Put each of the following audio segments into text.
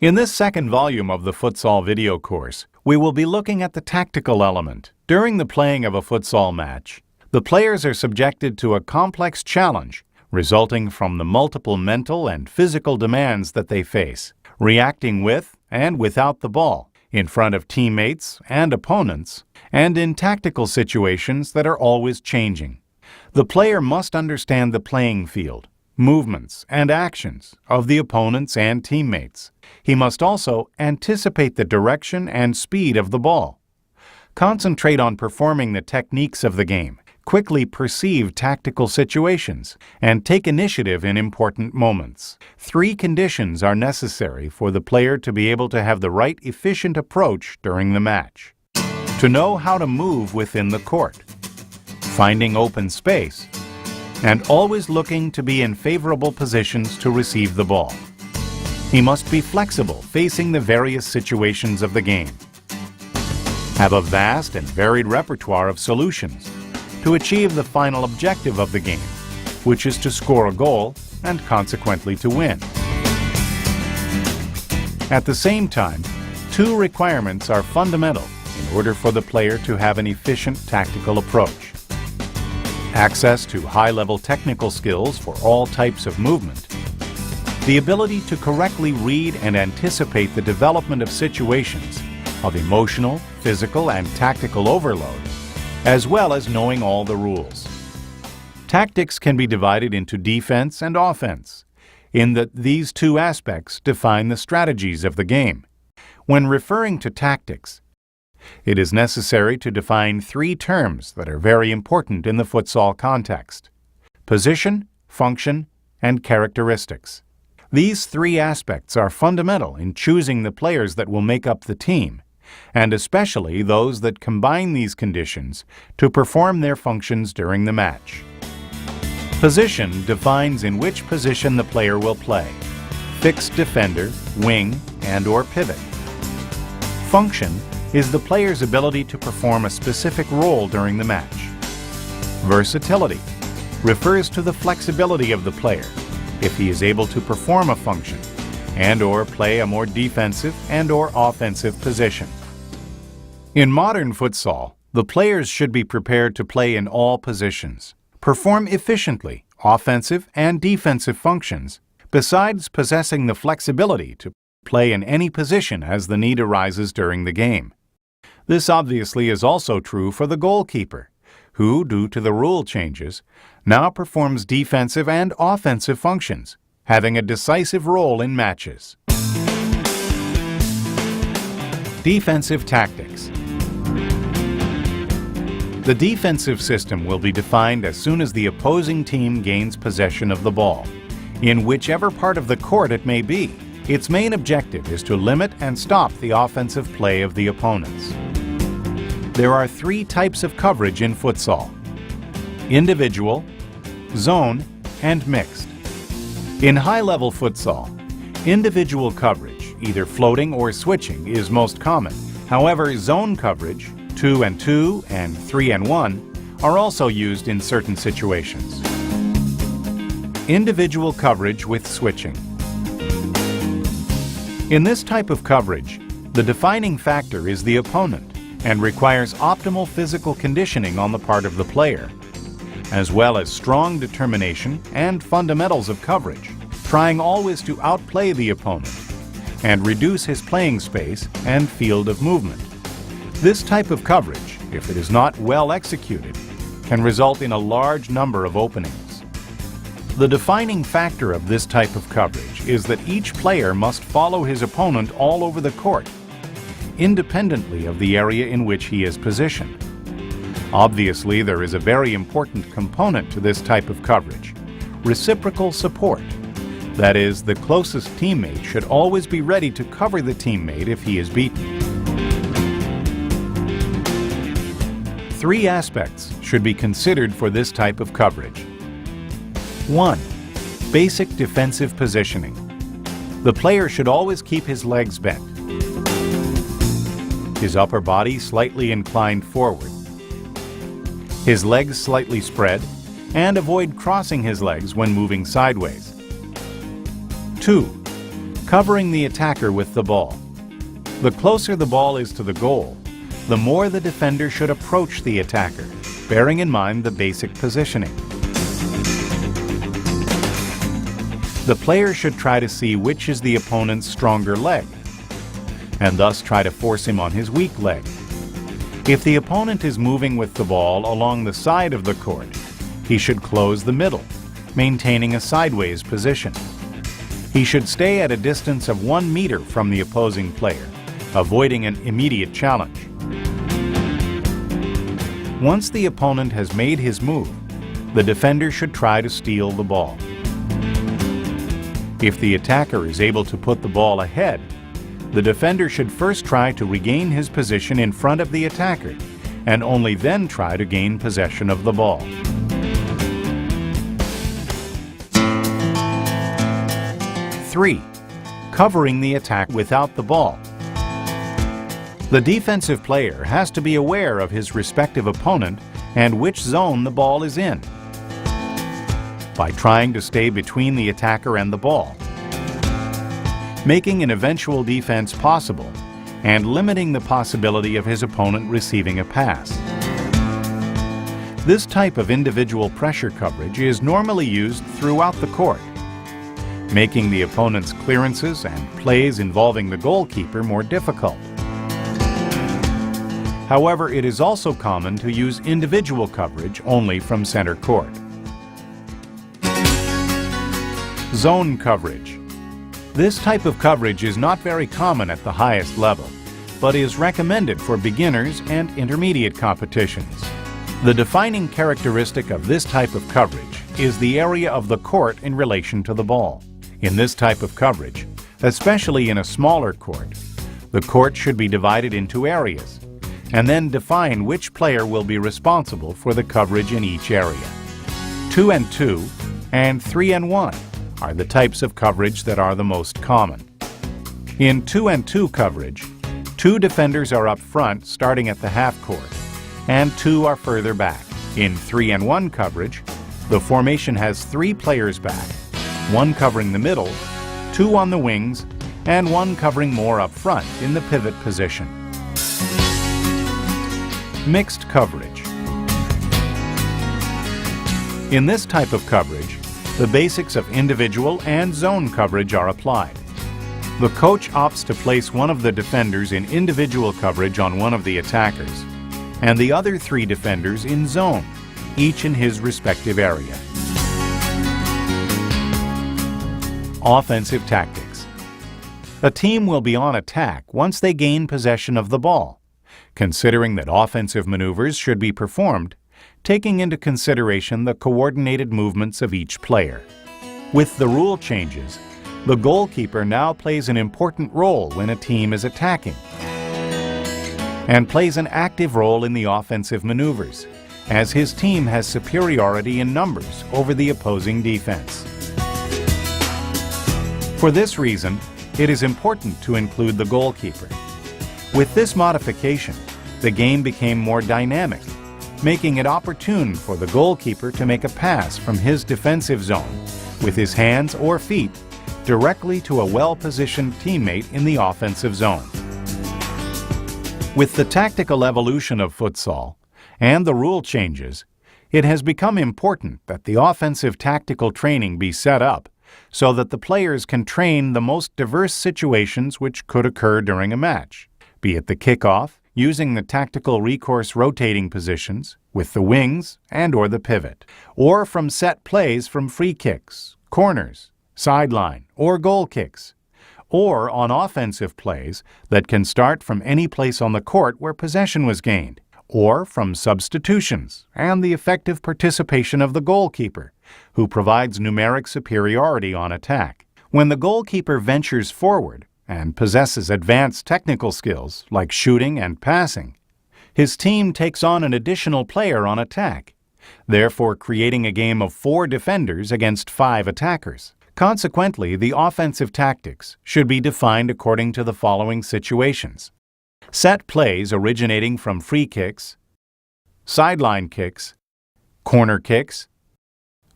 In this second volume of the futsal video course, we will be looking at the tactical element. During the playing of a futsal match, the players are subjected to a complex challenge resulting from the multiple mental and physical demands that they face, reacting with and without the ball, in front of teammates and opponents, and in tactical situations that are always changing. The player must understand the playing field, movements, and actions of the opponents and teammates. He must also anticipate the direction and speed of the ball, concentrate on performing the techniques of the game, quickly perceive tactical situations, and take initiative in important moments. 3 conditions are necessary for the player to be able to have the right efficient approach during the match. To know how to move within the court, finding open space, and always looking to be in favorable positions to receive the ball. He must be flexible, facing the various situations of the game. Have a vast and varied repertoire of solutions to achieve the final objective of the game, which is to score a goal and consequently to win. At the same time, 2 requirements are fundamental in order for the player to have an efficient tactical approach: access to high-level technical skills for all types of movement, the ability to correctly read and anticipate the development of situations of emotional, physical, and tactical overload, as well as knowing all the rules. Tactics can be divided into defense and offense, in that these 2 aspects define the strategies of the game. When referring to tactics, it is necessary to define 3 terms that are very important in the futsal context: position, function, and characteristics. These 3 aspects are fundamental in choosing the players that will make up the team, and especially those that combine these conditions to perform their functions during the match. Position defines in which position the player will play: fixed defender, wing, and/or pivot. Function is the player's ability to perform a specific role during the match. Versatility refers to the flexibility of the player if he is able to perform a function and/or play a more defensive and/or offensive position. In modern futsal, the players should be prepared to play in all positions, perform efficiently offensive and defensive functions, besides possessing the flexibility to play in any position as the need arises during the game. This obviously is also true for the goalkeeper, who, due to the rule changes, now performs defensive and offensive functions, having a decisive role in matches. Defensive tactics. The defensive system will be defined as soon as the opposing team gains possession of the ball, in whichever part of the court it may be. Its main objective is to limit and stop the offensive play of the opponents. There are 3 types of coverage in futsal: individual, zone, and mixed. In high-level futsal, individual coverage, either floating or switching, is most common. However, zone coverage, 2-and-2 and 3-and-1, are also used in certain situations. Individual coverage with switching. In this type of coverage, the defining factor is the opponent and requires optimal physical conditioning on the part of the player, as well as strong determination and fundamentals of coverage, trying always to outplay the opponent and reduce his playing space and field of movement. This type of coverage, if it is not well executed, can result in a large number of openings. The defining factor of this type of coverage is that each player must follow his opponent all over the court, independently of the area in which he is positioned. Obviously, there is a very important component to this type of coverage: reciprocal support. That is, the closest teammate should always be ready to cover the teammate if he is beaten. 3 aspects should be considered for this type of coverage. 1. Basic defensive positioning. The player should always keep his legs bent, his upper body slightly inclined forward, his legs slightly spread, and avoid crossing his legs when moving sideways. 2. Covering the attacker with the ball. The closer the ball is to the goal, the more the defender should approach the attacker, bearing in mind the basic positioning. The player should try to see which is the opponent's stronger leg, and thus try to force him on his weak leg. If the opponent is moving with the ball along the side of the court, he should close the middle, maintaining a sideways position. He should stay at a distance of 1 meter from the opposing player, avoiding an immediate challenge. Once the opponent has made his move, the defender should try to steal the ball. If the attacker is able to put the ball ahead, the defender should first try to regain his position in front of the attacker, and only then try to gain possession of the ball. Three, covering the attack without the ball. The defensive player has to be aware of his respective opponent and which zone the ball is in, by trying to stay between the attacker and the ball, making an eventual defense possible, and limiting the possibility of his opponent receiving a pass. This type of individual pressure coverage is normally used throughout the court, making the opponent's clearances and plays involving the goalkeeper more difficult. However, it is also common to use individual coverage only from center court. Zone coverage. This type of coverage is not very common at the highest level, but is recommended for beginners and intermediate competitions. The defining characteristic of this type of coverage is the area of the court in relation to the ball. In this type of coverage, especially in a smaller court, the court should be divided into areas, and then define which player will be responsible for the coverage in each area. 2 and 2 and 3 and 1 are the types of coverage that are the most common. In 2 and 2 coverage, 2 defenders are up front starting at the half court, and 2 are further back. In 3 and 1 coverage, the formation has 3 players back, 1 covering the middle, 2 on the wings, and 1 covering more up front in the pivot position. Mixed coverage. In this type of coverage, the basics of individual and zone coverage are applied. The coach opts to place one of the defenders in individual coverage on one of the attackers, and the other 3 defenders in zone, each in his respective area. Offensive tactics. A team will be on attack once they gain possession of the ball, considering that offensive maneuvers should be performed, taking into consideration the coordinated movements of each player. With the rule changes, the goalkeeper now plays an important role when a team is attacking, and plays an active role in the offensive maneuvers, as his team has superiority in numbers over the opposing defense. For this reason, it is important to include the goalkeeper. With this modification, the game became more dynamic, making it opportune for the goalkeeper to make a pass from his defensive zone with his hands or feet directly to a well-positioned teammate in the offensive zone. With the tactical evolution of futsal and the rule changes, it has become important that the offensive tactical training be set up so that the players can train the most diverse situations which could occur during a match, be it the kickoff, using the tactical recourse rotating positions with the wings and/or the pivot, or from set plays from free kicks, corners, sideline, or goal kicks, or on offensive plays that can start from any place on the court where possession was gained, or from substitutions and the effective participation of the goalkeeper, who provides numeric superiority on attack. When the goalkeeper ventures forward and possesses advanced technical skills like shooting and passing, his team takes on an additional player on attack, therefore creating a game of 4 defenders against 5 attackers. Consequently, the offensive tactics should be defined according to the following situations: set plays originating from free kicks, sideline kicks, corner kicks,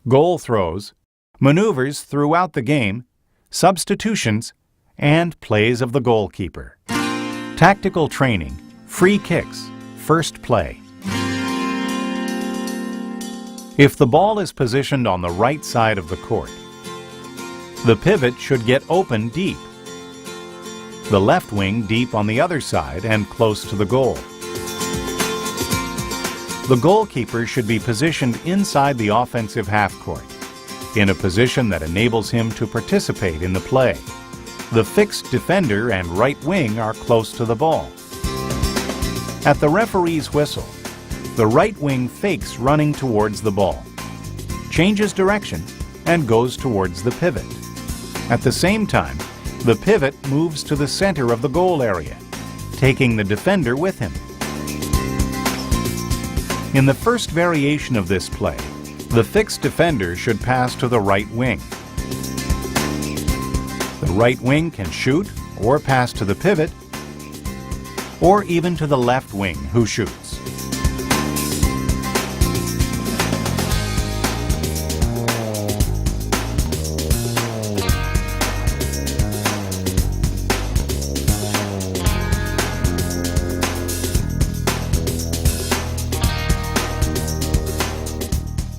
goal throws, maneuvers throughout the game, substitutions, and plays of the goalkeeper. Tactical training, free kicks, first play. If the ball is positioned on the right side of the court, the pivot should get open deep. The left wing deep on the other side and close to the goal. The goalkeeper should be positioned inside the offensive half-court, in a position that enables him to participate in the play. The fixed defender and right wing are close to the ball. At the referee's whistle, the right wing fakes running towards the ball, changes direction, and goes towards the pivot. At the same time, the pivot moves to the center of the goal area, taking the defender with him. In the first variation of this play, the fixed defender should pass to the right wing. The right wing can shoot or pass to the pivot, or even to the left wing who shoots.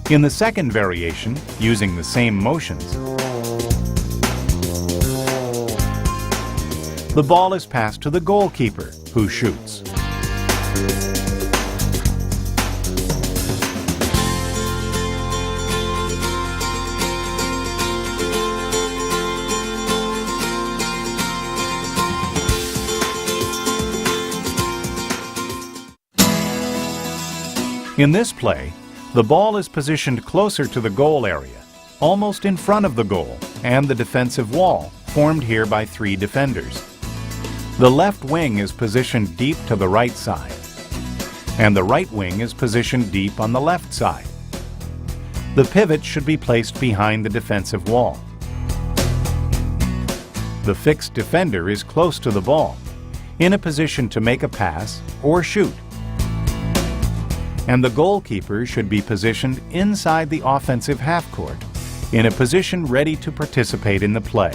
In the second variation, using the same motions, the ball is passed to the goalkeeper, who shoots. In this play, the ball is positioned closer to the goal area, almost in front of the goal and the defensive wall, formed here by 3 defenders. The left wing is positioned deep to the right side, and the right wing is positioned deep on the left side. The pivot should be placed behind the defensive wall. The fixed defender is close to the ball, in a position to make a pass or shoot. And the goalkeeper should be positioned inside the offensive half-court, in a position ready to participate in the play.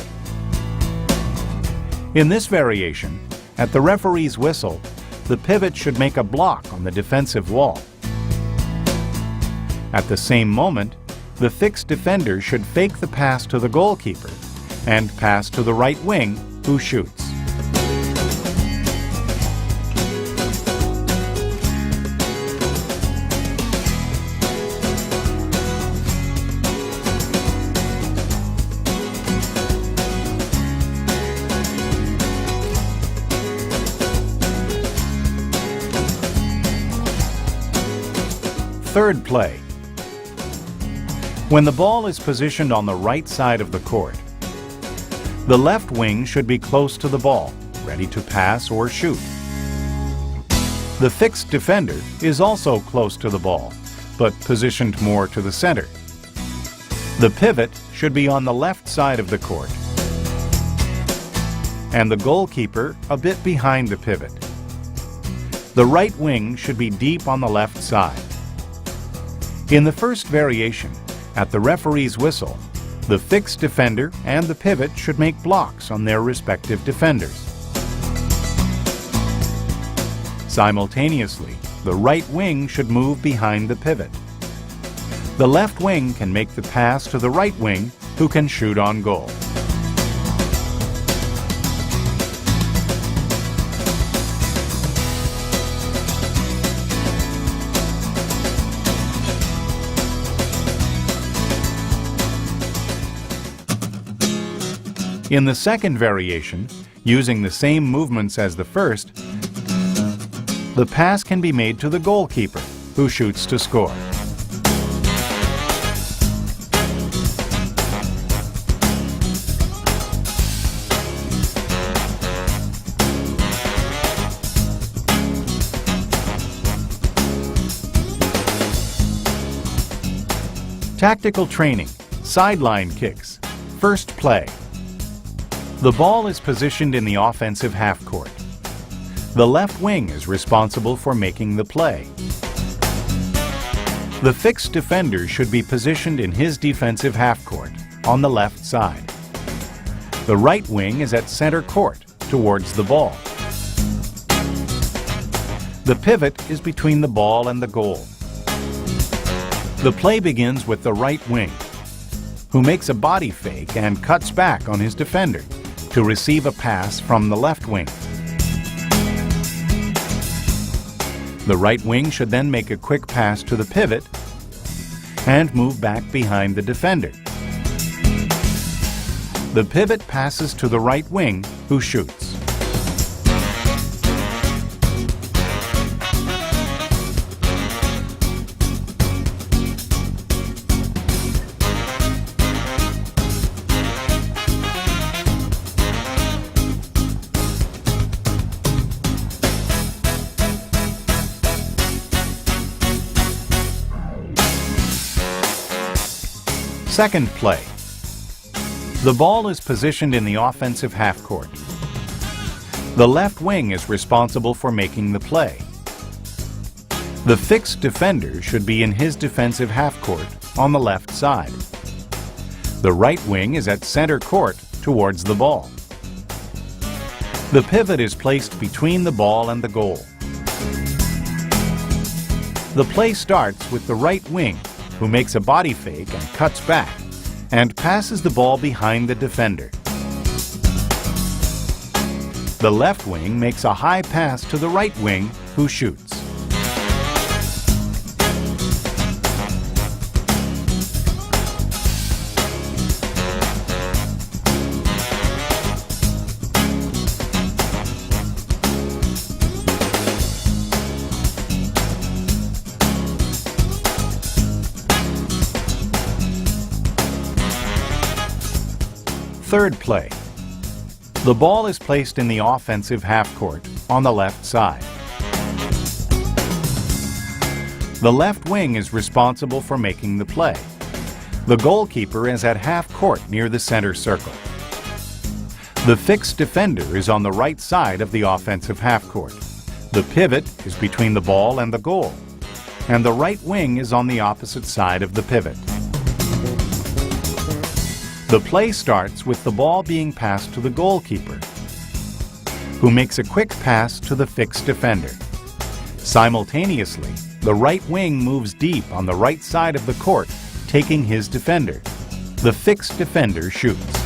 In this variation, at the referee's whistle, the pivot should make a block on the defensive wall. At the same moment, the fixed defender should fake the pass to the goalkeeper and pass to the right wing, who shoots. Third play. When the ball is positioned on the right side of the court, the left wing should be close to the ball, ready to pass or shoot. The fixed defender is also close to the ball, but positioned more to the center. The pivot should be on the left side of the court, and the goalkeeper a bit behind the pivot. The right wing should be deep on the left side. In the first variation, at the referee's whistle, the fixed defender and the pivot should make blocks on their respective defenders. Simultaneously, the right wing should move behind the pivot. The left wing can make the pass to the right wing, who can shoot on goal. In the second variation, using the same movements as the first, the pass can be made to the goalkeeper, who shoots to score. Tactical training, sideline kicks, first play. The ball is positioned in the offensive half-court. The left wing is responsible for making the play. The fixed defender should be positioned in his defensive half-court, on the left side. The right wing is at center court, towards the ball. The pivot is between the ball and the goal. The play begins with the right wing, who makes a body fake and cuts back on his defender to receive a pass from the left wing. The right wing should then make a quick pass to the pivot and move back behind the defender. The pivot passes to the right wing, who shoots. Second play. The ball is positioned in the offensive half court. The left wing is responsible for making the play. The fixed defender should be in his defensive half court on the left side. The right wing is at center court towards the ball. The pivot is placed between the ball and the goal. The play starts with the right wing, who makes a body fake and cuts back and passes the ball behind the defender. The left wing makes a high pass to the right wing, who shoots. Third play. The ball is placed in the offensive half court on the left side. The left wing is responsible for making the play. The goalkeeper is at half court near the center circle. The fixed defender is on the right side of the offensive half court. The pivot is between the ball and the goal, and the right wing is on the opposite side of the pivot. The play starts with the ball being passed to the goalkeeper, who makes a quick pass to the fixed defender. Simultaneously, the right wing moves deep on the right side of the court, taking his defender. The fixed defender shoots.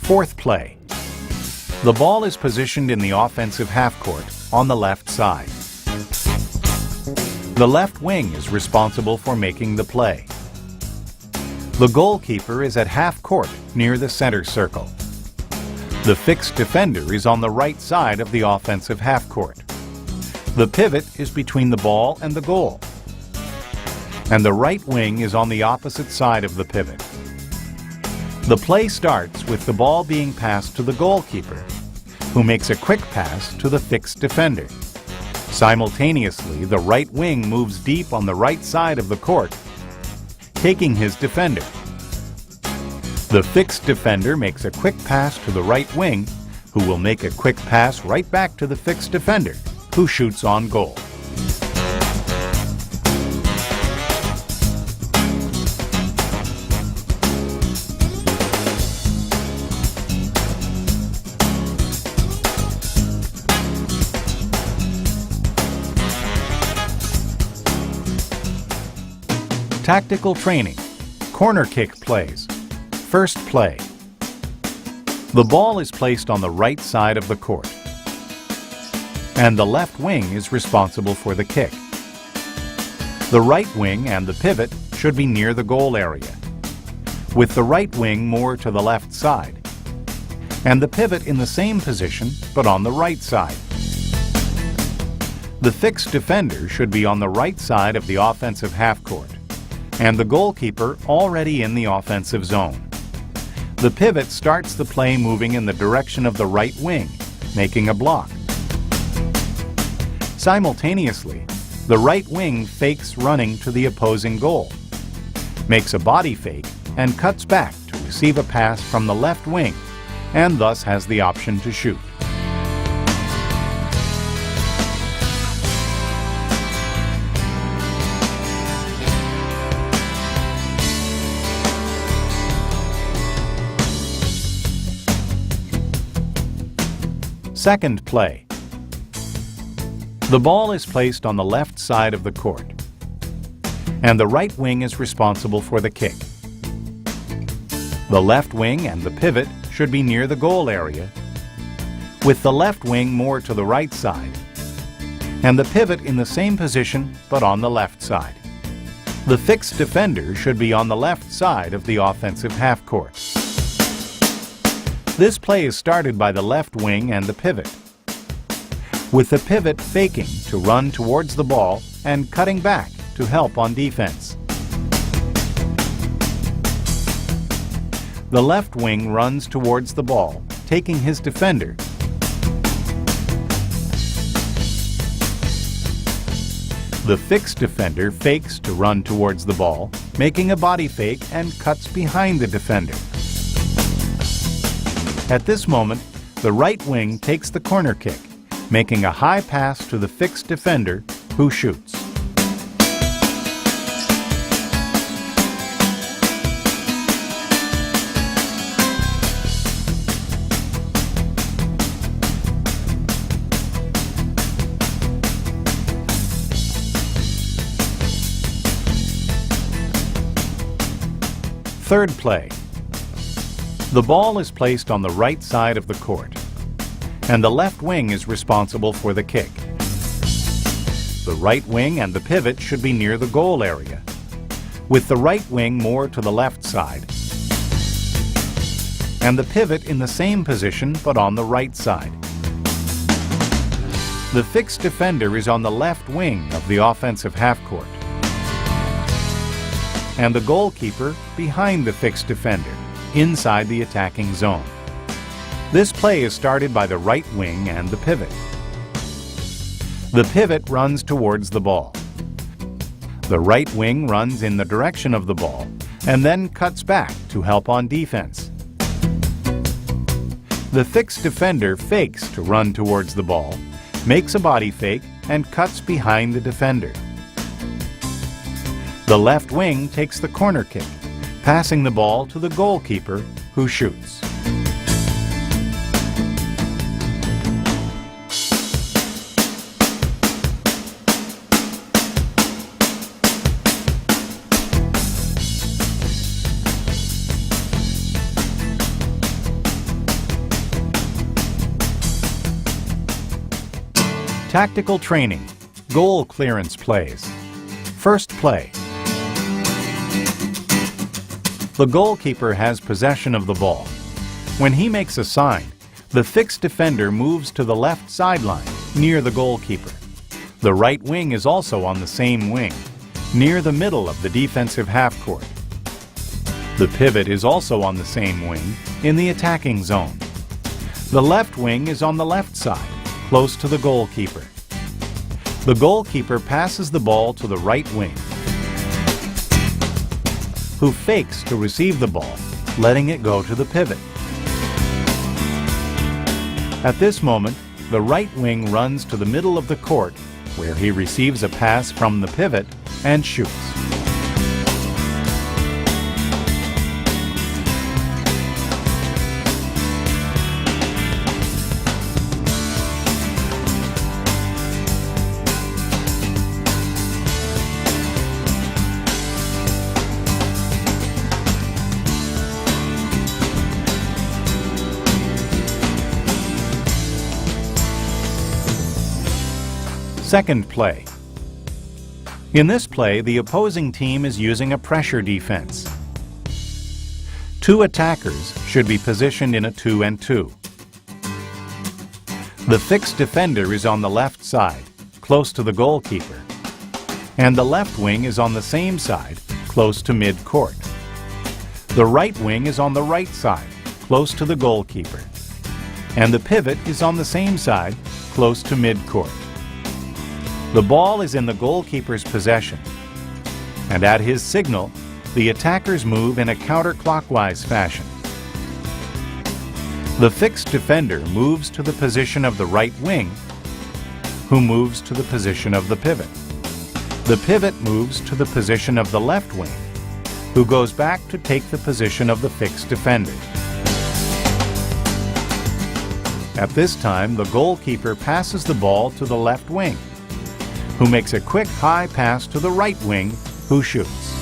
Fourth play. The ball is positioned in the offensive half court on the left side. The left wing is responsible for making the play. The goalkeeper is at half court near the center circle. The fixed defender is on the right side of the offensive half court. The pivot is between the ball and the goal, and the right wing is on the opposite side of the pivot. The play starts with the ball being passed to the goalkeeper, who makes a quick pass to the fixed defender. Simultaneously, the right wing moves deep on the right side of the court, taking his defender. The fixed defender makes a quick pass to the right wing, who will make a quick pass right back to the fixed defender, who shoots on goal. Tactical training. Corner kick plays. First play. The ball is placed on the right side of the court, and the left wing is responsible for the kick. The right wing and the pivot should be near the goal area, with the right wing more to the left side, and the pivot in the same position but on the right side. The fixed defender should be on the right side of the offensive half court, and the goalkeeper already in the offensive zone. The pivot starts the play moving in the direction of the right wing, making a block. Simultaneously, the right wing fakes running to the opposing goal, makes a body fake, and cuts back to receive a pass from the left wing, and thus has the option to shoot. Second play. The ball is placed on the left side of the court, and the right wing is responsible for the kick. The left wing and the pivot should be near the goal area, with the left wing more to the right side, and the pivot in the same position but on the left side. The fixed defender should be on the left side of the offensive half-court. This play is started by the left wing and the pivot, with the pivot faking to run towards the ball and cutting back to help on defense. The left wing runs towards the ball, taking his defender. The fixed defender fakes to run towards the ball, making a body fake and cuts behind the defender. At this moment, the right wing takes the corner kick, making a high pass to the fixed defender, who shoots. Third play. The ball is placed on the right side of the court, and the left wing is responsible for the kick. The right wing and the pivot should be near the goal area, with the right wing more to the left side, and the pivot in the same position but on the right side. The fixed defender is on the left wing of the offensive half-court, and the goalkeeper behind the fixed defender, inside the attacking zone. This play is started by the right wing and the pivot. The pivot runs towards the ball. The right wing runs in the direction of the ball and then cuts back to help on defense. The fixed defender fakes to run towards the ball, makes a body fake, and cuts behind the defender. The left wing takes the corner kick, passing the ball to the goalkeeper, who shoots. Tactical training, goal clearance plays. First play. The goalkeeper has possession of the ball. When he makes a sign, the fixed defender moves to the left sideline, near the goalkeeper. The right wing is also on the same wing, near the middle of the defensive half-court. The pivot is also on the same wing, in the attacking zone. The left wing is on the left side, close to the goalkeeper. The goalkeeper passes the ball to the right wing, who fakes to receive the ball, letting it go to the pivot. At this moment, the right wing runs to the middle of the court, where he receives a pass from the pivot and shoots. Second play. In this play, the opposing team is using a pressure defense. Two attackers should be positioned in a 2-and-2. The fixed defender is on the left side, close to the goalkeeper, and the left wing is on the same side, close to mid-court. The right wing is on the right side, close to the goalkeeper, and the pivot is on the same side, close to mid-court. The ball is in the goalkeeper's possession, and at his signal, the attackers move in a counterclockwise fashion. The fixed defender moves to the position of the right wing, who moves to the position of the pivot. The pivot moves to the position of the left wing, who goes back to take the position of the fixed defender. At this time, the goalkeeper passes the ball to the left wing, who makes a quick high pass to the right wing, who shoots.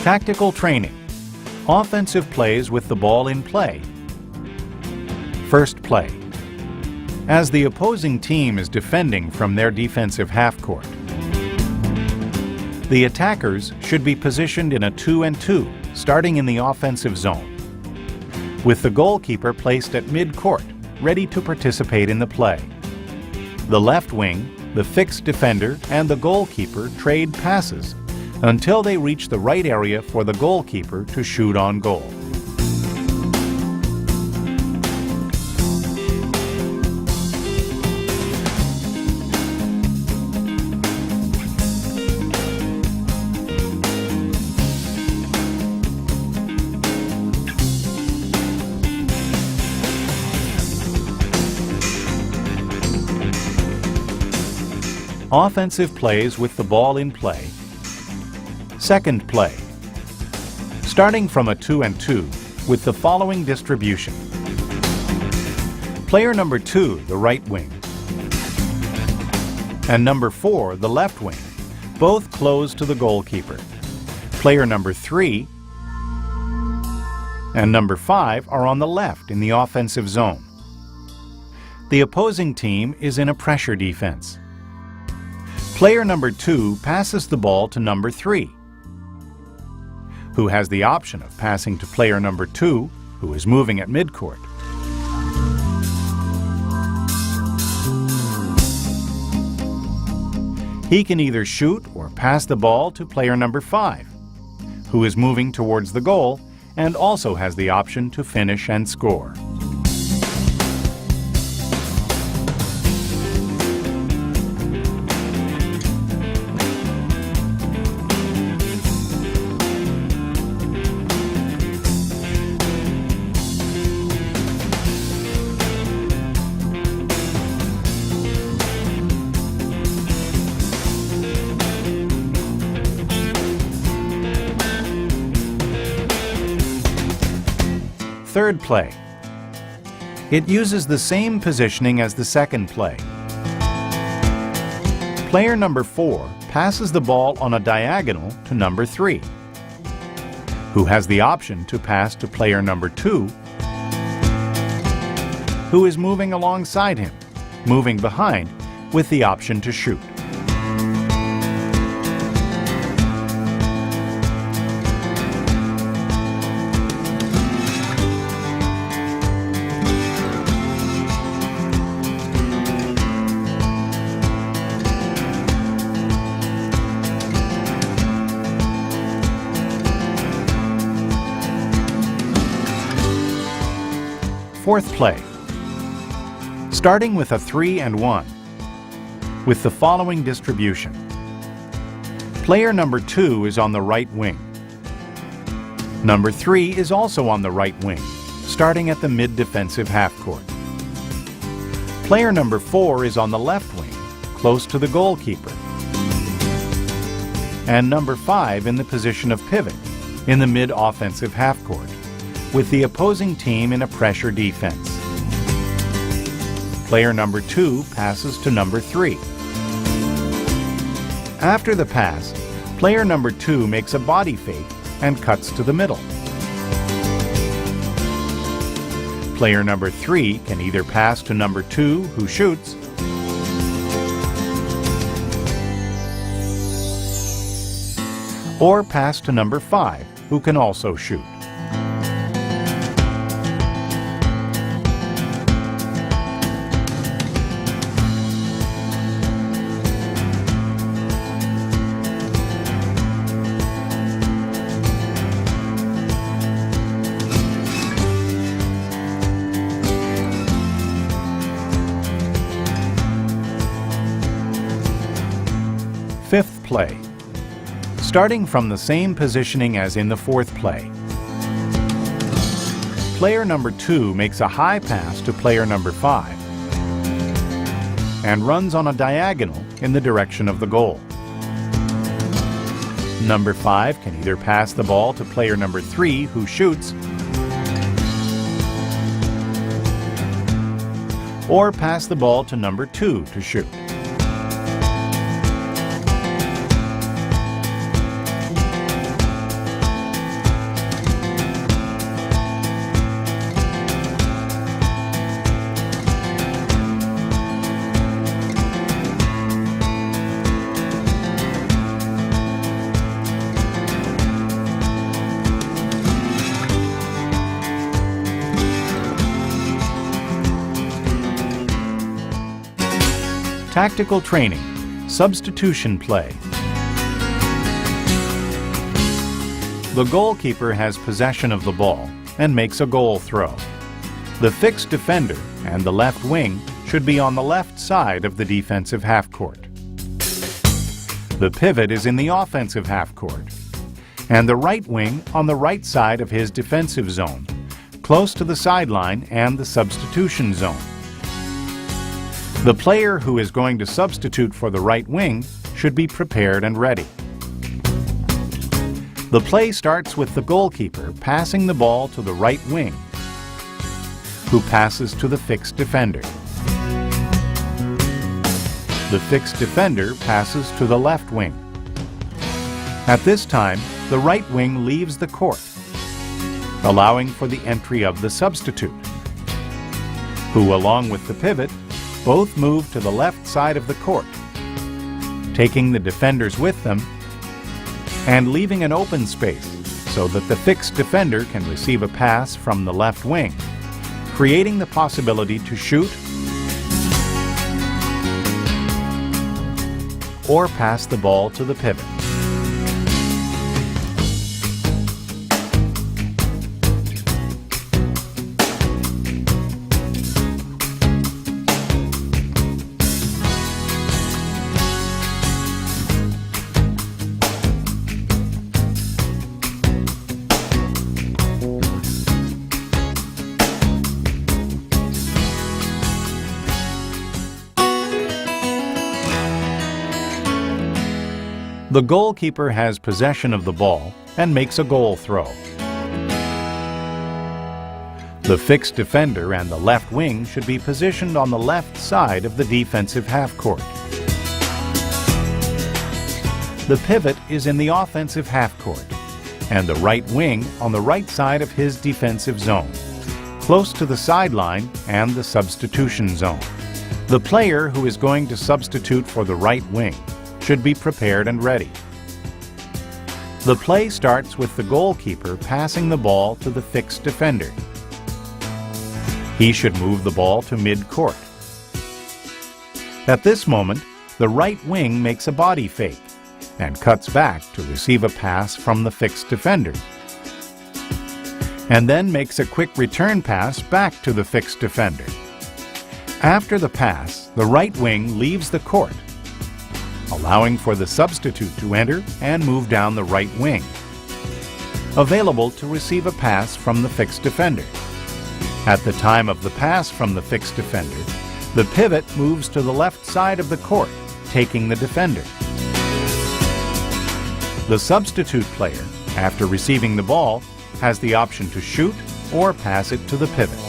Tactical training. Offensive plays with the ball in play. First play. As the opposing team is defending from their defensive half-court, the attackers should be positioned in a 2-and-2, starting in the offensive zone, with the goalkeeper placed at mid-court, ready to participate in the play. The left wing, the fixed defender, and the goalkeeper trade passes until they reach the right area for the goalkeeper to shoot on goal. Offensive plays with the ball in play. Second play. Starting from a 2-and-2 with the following distribution. Player number 2, the right wing, and number 4, the left wing, both close to the goalkeeper. Player number 3 and number 5 are on the left in the offensive zone. The opposing team is in a pressure defense. Player number 2 passes the ball to number 3, who has the option of passing to player number 2, who is moving at midcourt. He can either shoot or pass the ball to player number 5, who is moving towards the goal and also has the option to finish and score. Third play. It uses the same positioning as the second play. Player number 4 passes the ball on a diagonal to number 3, who has the option to pass to player number 2, who is moving alongside him, moving behind, with the option to shoot. Fourth play. Starting with a 3-and-1 with the following distribution. Player number 2 is on the right wing. Number 3 is also on the right wing, starting at the mid-defensive half-court. Player number 4 is on the left wing, close to the goalkeeper. And number 5 in the position of pivot, in the mid-offensive half-court, with the opposing team in a pressure defense. Player number 2 passes to number 3. After the pass, player number 2 makes a body fake and cuts to the middle. Player number 3 can either pass to number 2, who shoots, or pass to number 5, who can also shoot. Fifth play. Starting from the same positioning as in the fourth play. Player number 2 makes a high pass to player number 5 and runs on a diagonal in the direction of the goal. Number 5 can either pass the ball to player number 3, who shoots, or pass the ball to number 2 to shoot. Tactical training, substitution play. The goalkeeper has possession of the ball and makes a goal throw. The fixed defender and the left wing should be on the left side of the defensive half-court. The pivot is in the offensive half-court, and the right wing on the right side of his defensive zone, close to the sideline and the substitution zone. The player who is going to substitute for the right wing should be prepared and ready. The play starts with the goalkeeper passing the ball to the right wing, who passes to the fixed defender. The fixed defender passes to the left wing. At this time, the right wing leaves the court, allowing for the entry of the substitute, who, along with the pivot, both move to the left side of the court, taking the defenders with them and leaving an open space so that the fixed defender can receive a pass from the left wing, creating the possibility to shoot or pass the ball to the pivot. The goalkeeper has possession of the ball and makes a goal throw. The fixed defender and the left wing should be positioned on the left side of the defensive half-court. The pivot is in the offensive half-court, and the right wing on the right side of his defensive zone, close to the sideline and the substitution zone. The player who is going to substitute for the right wing should be prepared and ready. The play starts with the goalkeeper passing the ball to the fixed defender. He should move the ball to mid-court. At this moment, the right wing makes a body fake and cuts back to receive a pass from the fixed defender, and then makes a quick return pass back to the fixed defender. After the pass, the right wing leaves the court, allowing for the substitute to enter and move down the right wing, available to receive a pass from the fixed defender. At the time of the pass from the fixed defender, the pivot moves to the left side of the court, taking the defender. The substitute player, after receiving the ball, has the option to shoot or pass it to the pivot.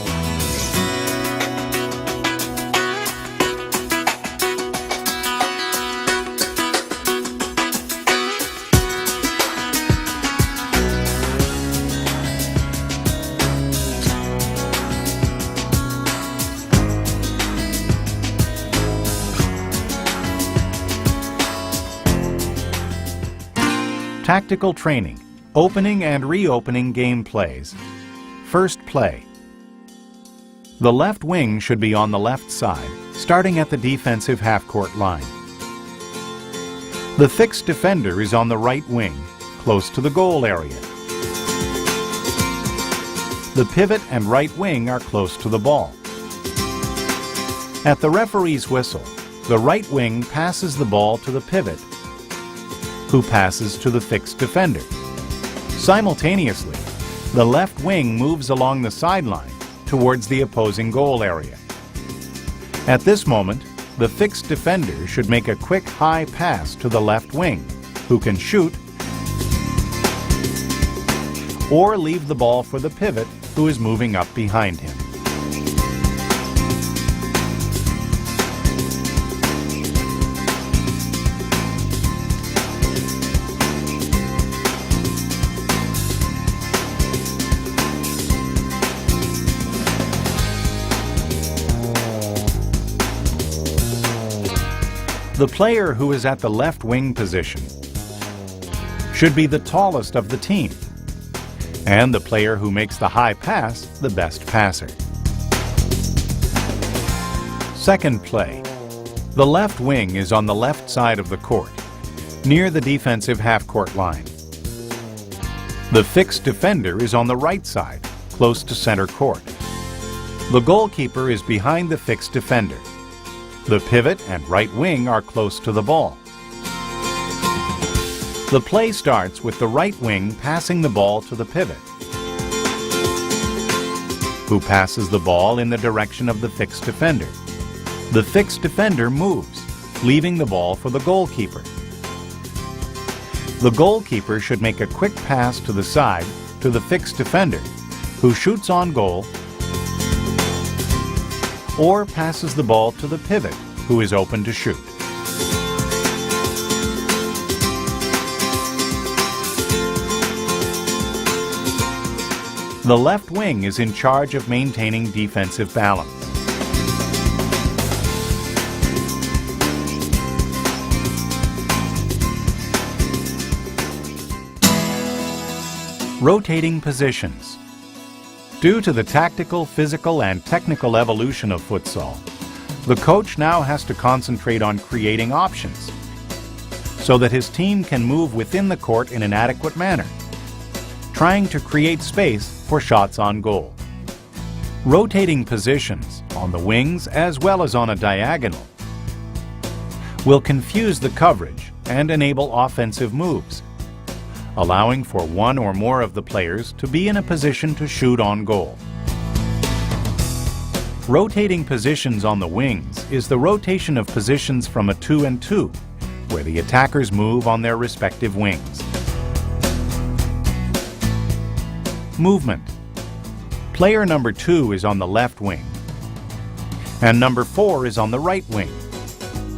Tactical training, opening and reopening game plays. First play. The left wing should be on the left side, starting at the defensive half-court line. The fixed defender is on the right wing, close to the goal area. The pivot and right wing are close to the ball. At the referee's whistle, the right wing passes the ball to the pivot, who passes to the fixed defender. Simultaneously, the left wing moves along the sideline towards the opposing goal area. At this moment, the fixed defender should make a quick high pass to the left wing, who can shoot, or leave the ball for the pivot, who is moving up behind him. The player who is at the left wing position should be the tallest of the team, and the player who makes the high pass the best passer. Second play. The left wing is on the left side of the court, near the defensive half-court line. The fixed defender is on the right side, close to center court. The goalkeeper is behind the fixed defender. The pivot and right wing are close to the ball. The play starts with the right wing passing the ball to the pivot, who passes the ball in the direction of the fixed defender. The fixed defender moves, leaving the ball for the goalkeeper. The goalkeeper should make a quick pass to the side to the fixed defender, who shoots on goal, or passes the ball to the pivot, who is open to shoot. The left wing is in charge of maintaining defensive balance. Rotating positions. Due to the tactical, physical, and technical evolution of futsal, the coach now has to concentrate on creating options so that his team can move within the court in an adequate manner, trying to create space for shots on goal. Rotating positions on the wings as well as on a diagonal will confuse the coverage and enable offensive moves, allowing for one or more of the players to be in a position to shoot on goal. Rotating positions on the wings is the rotation of positions from a 2-and-2, where the attackers move on their respective wings. Movement. Player number 2 is on the left wing, and number 4 is on the right wing,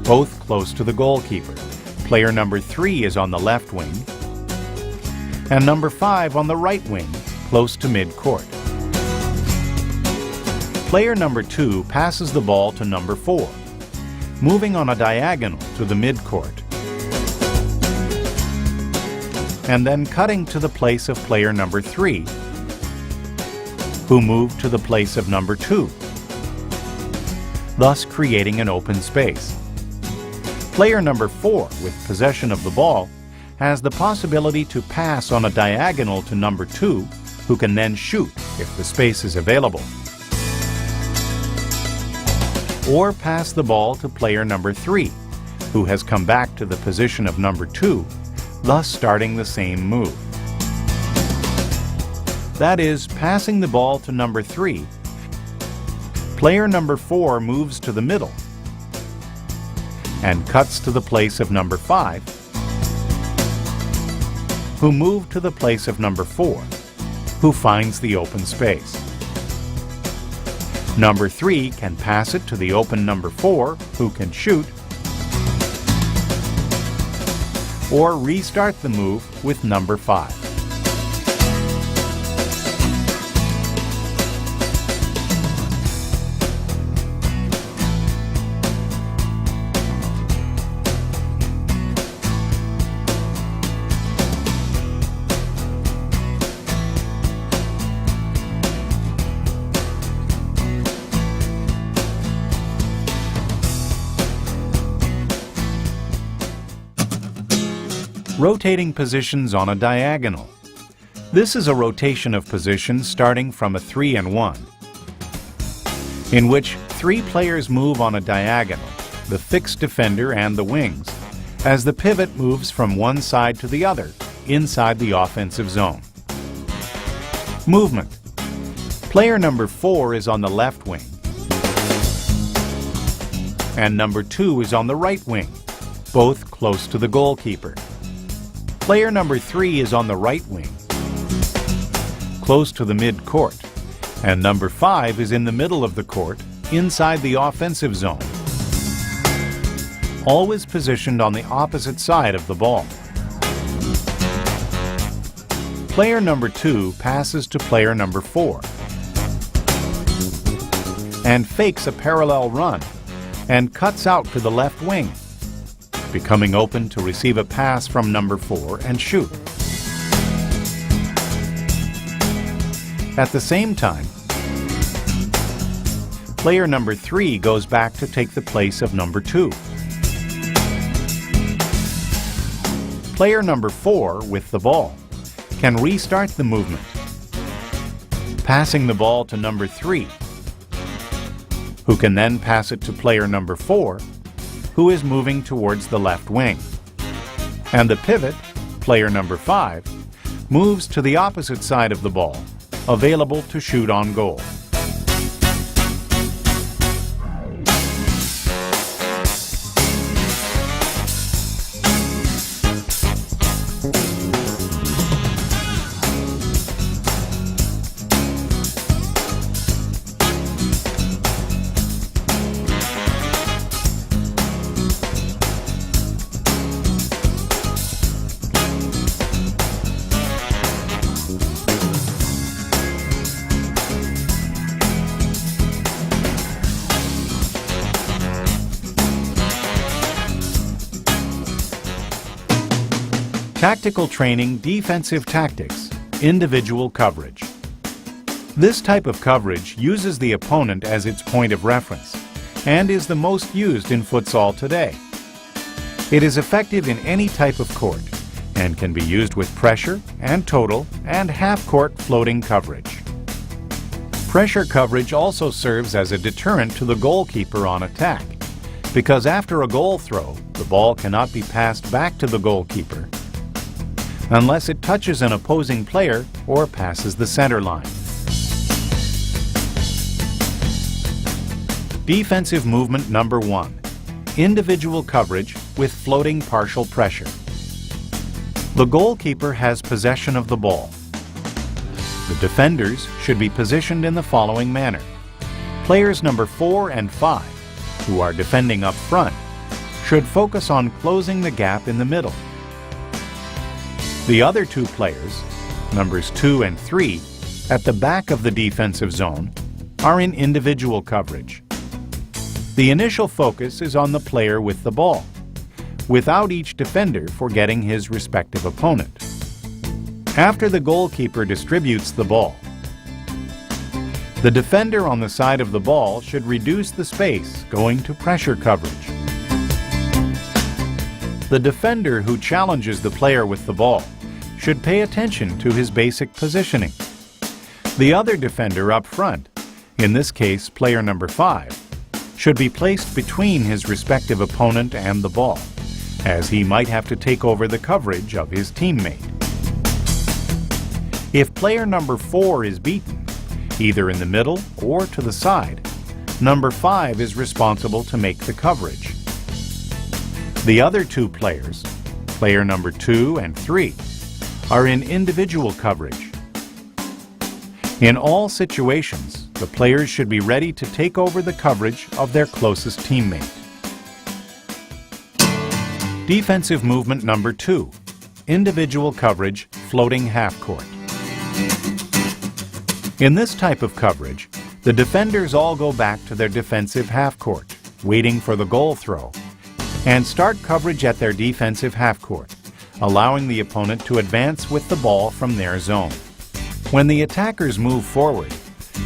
both close to the goalkeeper. Player number 3 is on the left wing, and number 5 on the right wing, close to mid-court. Player number 2 passes the ball to number 4, moving on a diagonal to the mid-court, and then cutting to the place of player number 3, who moved to the place of number 2, thus creating an open space. Player number 4, with possession of the ball, has the possibility to pass on a diagonal to number 2, who can then shoot if the space is available, or pass the ball to player number 3, who has come back to the position of number 2, thus starting the same move. That is, passing the ball to number 3, player number 4 moves to the middle and cuts to the place of number 5, who moved to the place of number 4, who finds the open space. Number 3 can pass it to the open number 4, who can shoot, or restart the move with number 5. Rotating positions on a diagonal. This is a rotation of positions starting from a 3-and-1, in which 3 players move on a diagonal, the fixed defender and the wings, as the pivot moves from one side to the other inside the offensive zone. Movement. Player number 4 is on the left wing, and number 2 is on the right wing, both close to the goalkeeper. Player number 3 is on the right wing, close to the mid-court, and number 5 is in the middle of the court, inside the offensive zone, always positioned on the opposite side of the ball. Player number 2 passes to player number 4 and fakes a parallel run and cuts out to the left wing, becoming open to receive a pass from number 4 and shoot. At the same time, player number 3 goes back to take the place of number 2. Player number 4, with the ball, can restart the movement, passing the ball to number 3, who can then pass it to player number 4, who is moving towards the left wing. And the pivot, player number 5, moves to the opposite side of the ball, available to shoot on goal. Tactical training, defensive tactics, individual coverage. This type of coverage uses the opponent as its point of reference and is the most used in futsal today. It is effective in any type of court and can be used with pressure and total and half-court floating coverage. Pressure coverage also serves as a deterrent to the goalkeeper on attack, because after a goal throw, the ball cannot be passed back to the goalkeeper unless it touches an opposing player or passes the center line. Defensive movement number 1, individual coverage with floating partial pressure. The goalkeeper has possession of the ball. The defenders should be positioned in the following manner. Players number 4 and 5, who are defending up front, should focus on closing the gap in the middle. The other 2 players, numbers 2 and 3, at the back of the defensive zone, are in individual coverage. The initial focus is on the player with the ball, without each defender forgetting his respective opponent. After the goalkeeper distributes the ball, the defender on the side of the ball should reduce the space going to pressure coverage. The defender who challenges the player with the ball should pay attention to his basic positioning. The other defender up front, in this case player number 5, should be placed between his respective opponent and the ball, as he might have to take over the coverage of his teammate. If player number 4 is beaten, either in the middle or to the side, number 5 is responsible to make the coverage. The other 2 players, player number 2 and 3, are in individual coverage. In all situations, the players should be ready to take over the coverage of their closest teammate. Defensive movement number 2, individual coverage, floating half-court. In this type of coverage, the defenders all go back to their defensive half-court, waiting for the goal throw, and start coverage at their defensive half-court, allowing the opponent to advance with the ball from their zone. When the attackers move forward,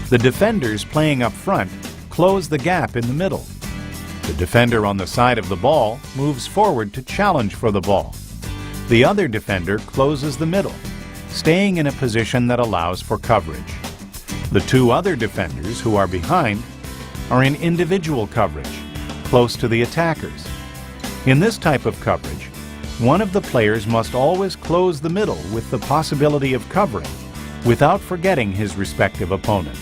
the defenders playing up front close the gap in the middle. The defender on the side of the ball moves forward to challenge for the ball. The other defender closes the middle, staying in a position that allows for coverage. The two other defenders who are behind are in individual coverage, close to the attackers. In this type of coverage, one of the players must always close the middle with the possibility of covering, without forgetting his respective opponent.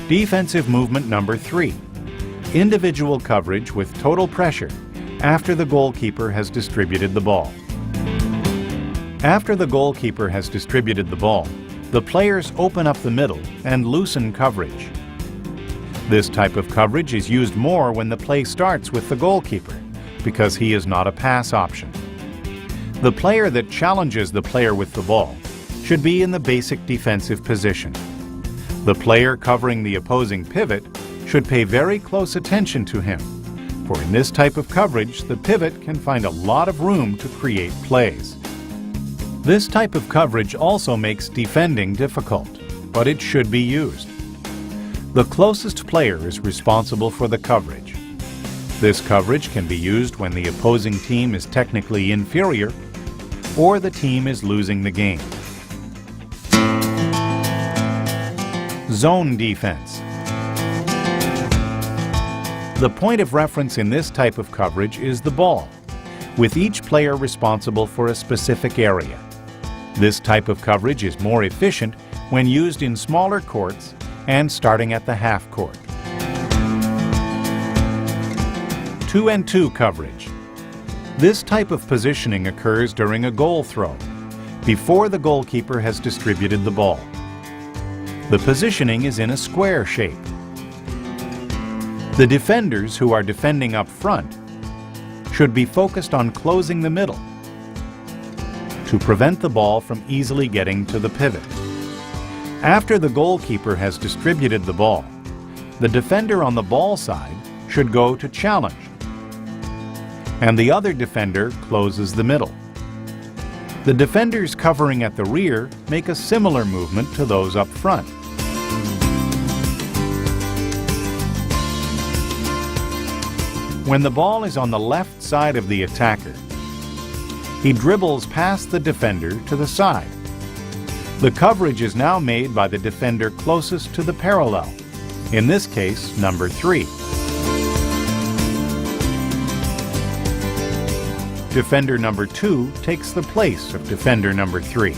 Defensive movement number 3. Individual coverage with total pressure after the goalkeeper has distributed the ball. After the goalkeeper has distributed the ball, the players open up the middle and loosen coverage. This type of coverage is used more when the play starts with the goalkeeper, because he is not a pass option. The player that challenges the player with the ball should be in the basic defensive position. The player covering the opposing pivot should pay very close attention to him, for in this type of coverage, the pivot can find a lot of room to create plays. This type of coverage also makes defending difficult, but it should be used. The closest player is responsible for the coverage. This coverage can be used when the opposing team is technically inferior or the team is losing the game. Zone defense. The point of reference in this type of coverage is the ball, with each player responsible for a specific area. This type of coverage is more efficient when used in smaller courts and starting at the half court. 2-and-2 coverage. This type of positioning occurs during a goal throw, before the goalkeeper has distributed the ball. The positioning is in a square shape. The defenders who are defending up front should be focused on closing the middle to prevent the ball from easily getting to the pivot. After the goalkeeper has distributed the ball, the defender on the ball side should go to challenge, and the other defender closes the middle. The defenders covering at the rear make a similar movement to those up front. When the ball is on the left side of the attacker, he dribbles past the defender to the side. The coverage is now made by the defender closest to the parallel, in this case, number 3. Defender number 2 takes the place of defender number 3.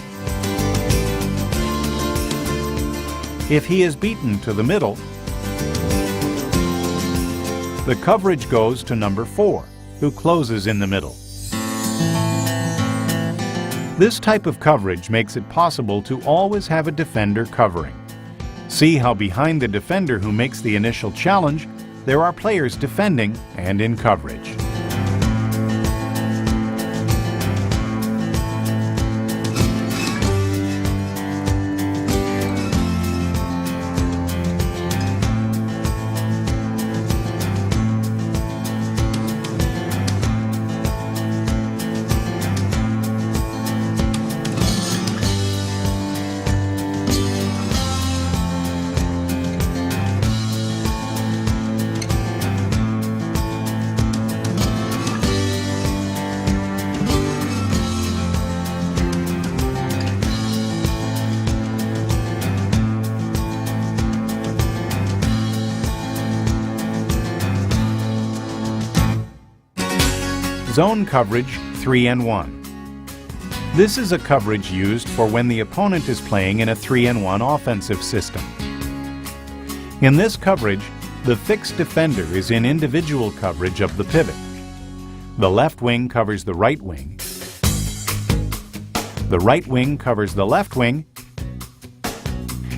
If he is beaten to the middle, the coverage goes to number 4, who closes in the middle. This type of coverage makes it possible to always have a defender covering. See how behind the defender who makes the initial challenge, there are players defending and in coverage. Zone coverage 3-and-1. This is a coverage used for when the opponent is playing in a 3-and-1 offensive system. In this coverage, the fixed defender is in individual coverage of the pivot. The left wing covers the right wing. The right wing covers the left wing,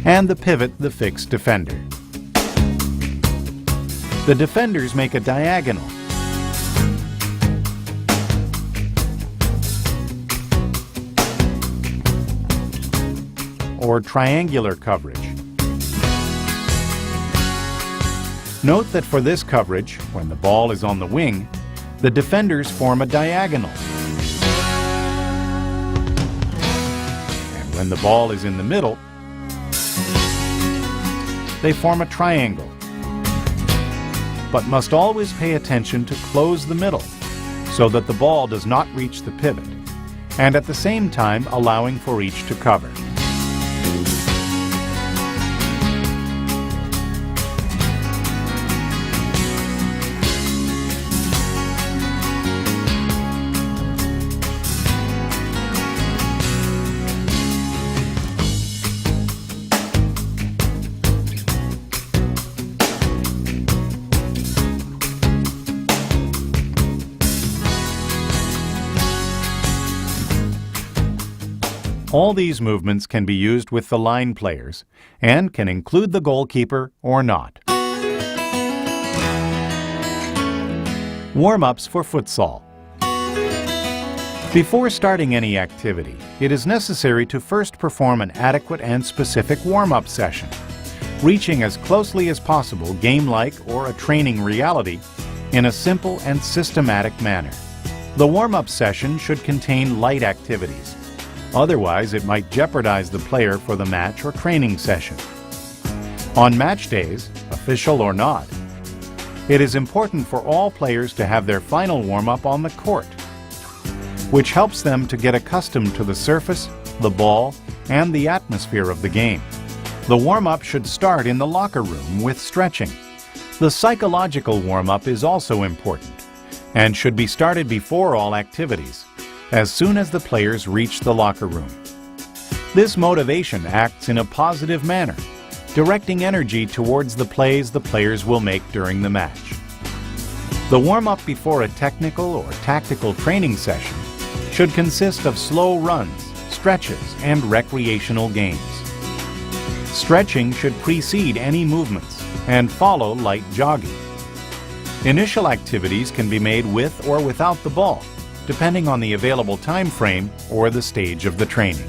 and the pivot the fixed defender. The defenders make a diagonal or triangular coverage. Note that for this coverage, when the ball is on the wing, the defenders form a diagonal. And when the ball is in the middle, they form a triangle, but must always pay attention to close the middle so that the ball does not reach the pivot, and at the same time allowing for each to cover. All these movements can be used with the line players and can include the goalkeeper or not. Warm-ups for futsal. Before starting any activity, it is necessary to first perform an adequate and specific warm-up session, reaching as closely as possible game-like or a training reality in a simple and systematic manner. The warm-up session should contain light activities. Otherwise, it might jeopardize the player for the match or training session. On match days, official or not, it is important for all players to have their final warm-up on the court, which helps them to get accustomed to the surface, the ball, and the atmosphere of the game. The warm-up should start in the locker room with stretching. The psychological warm-up is also important and should be started before all activities, as soon as the players reach the locker room. This motivation acts in a positive manner, directing energy towards the plays the players will make during the match. The warm-up before a technical or tactical training session should consist of slow runs, stretches, and recreational games. Stretching should precede any movements and follow light jogging. Initial activities can be made with or without the ball, depending on the available time frame or the stage of the training.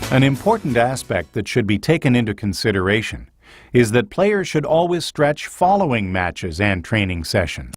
An important aspect that should be taken into consideration is that players should always stretch following matches and training sessions.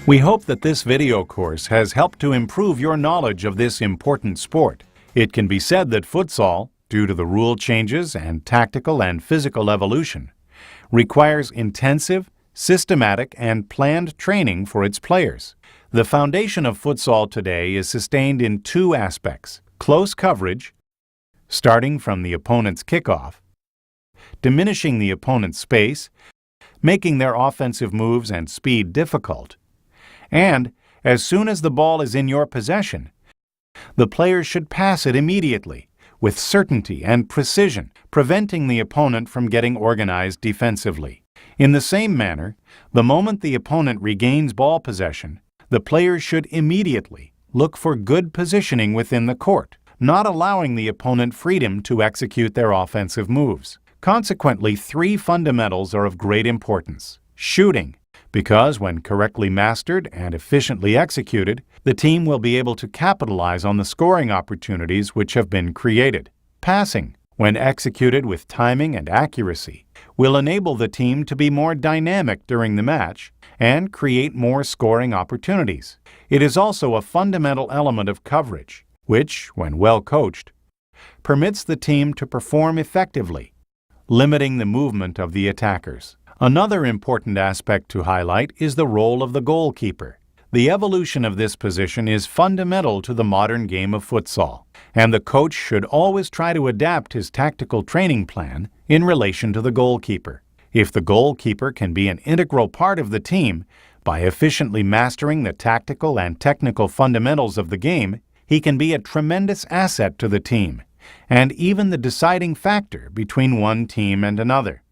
We hope that this video course has helped to improve your knowledge of this important sport. It can be said that futsal, due to the rule changes and tactical and physical evolution, requires intensive, systematic, and planned training for its players. The foundation of futsal today is sustained in two aspects: close coverage, starting from the opponent's kickoff, diminishing the opponent's space, making their offensive moves and speed difficult, and, as soon as the ball is in your possession, the players should pass it immediately, with certainty and precision, preventing the opponent from getting organized defensively. In the same manner, the moment the opponent regains ball possession, the players should immediately look for good positioning within the court, not allowing the opponent freedom to execute their offensive moves. Consequently, three fundamentals are of great importance. Shooting, because when correctly mastered and efficiently executed, the team will be able to capitalize on the scoring opportunities which have been created. Passing, when executed with timing and accuracy, will enable the team to be more dynamic during the match and create more scoring opportunities. It is also a fundamental element of coverage, which, when well coached, permits the team to perform effectively, limiting the movement of the attackers. Another important aspect to highlight is the role of the goalkeeper. The evolution of this position is fundamental to the modern game of futsal, and the coach should always try to adapt his tactical training plan in relation to the goalkeeper. If the goalkeeper can be an integral part of the team by efficiently mastering the tactical and technical fundamentals of the game, he can be a tremendous asset to the team, and even the deciding factor between one team and another.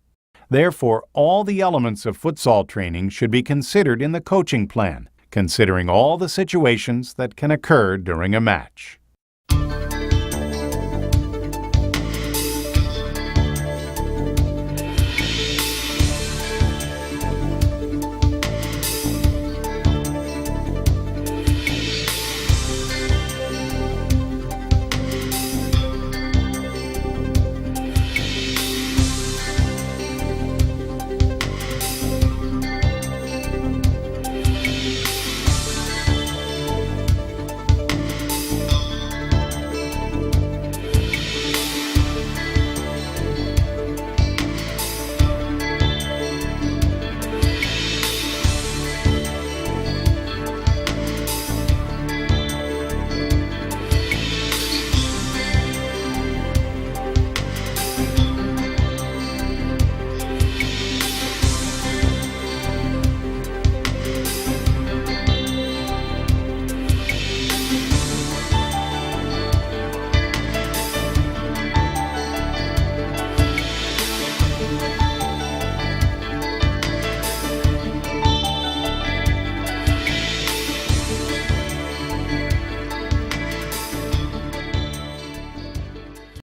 Therefore, all the elements of futsal training should be considered in the coaching plan, considering all the situations that can occur during a match.